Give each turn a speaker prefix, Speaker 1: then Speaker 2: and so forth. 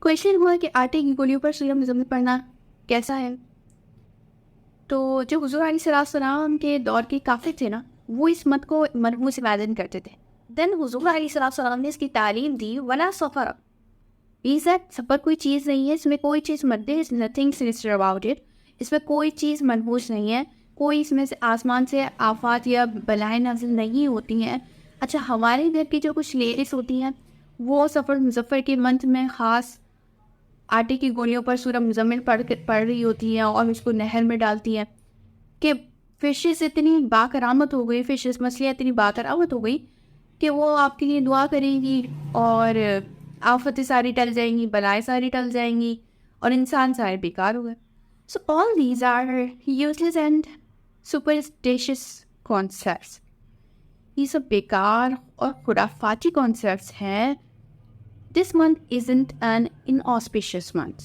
Speaker 1: Question ہوا کہ آٹے کی گولیوں پر سورہ مزمل پڑھنا کیسا ہے؟ تو جو حضور علیہ صلی اللہ علیہ وسلم کے دور کے کافر تھے نا، وہ اس مت کو منحوس امیجن کرتے تھے. دین حضور علیہ صلی اللہ علیہ وسلم نے اس کی تعلیم دی، ولا سفر، سفر کوئی چیز نہیں ہے، اس میں کوئی چیز مت ہے، نتھنگ سینسٹر اباؤٹ اٹ، اس میں کوئی چیز منحوس نہیں ہے، کوئی اس میں سے آسمان سے آفات یا بلائیں نازل نہیں ہوتی ہیں. اچھا، ہمارے گھر کی جو کچھ لیڈیز ہوتی ہیں وہ سفر مظفر کے منتھ میں خاص آٹے کی گولیوں پر سورہ مزمل پڑھ رہی ہوتی ہیں اور اس کو نہر میں ڈالتی ہیں کہ فشز اتنی باکرامت ہو گئی، فشز مچھلیاں اتنی باکرامت ہو گئی کہ وہ آپ کے لیے دعا کریں گی اور آفتیں ساری ٹل جائیں گی، بلائیں ساری ٹل جائیں گی اور انسان سارے بیکار ہو گئے. So all these are useless and superstitious concepts. یہ سب بیکار اور خرافاتی کانسیپٹس ہیں. This month isn't an inauspicious month.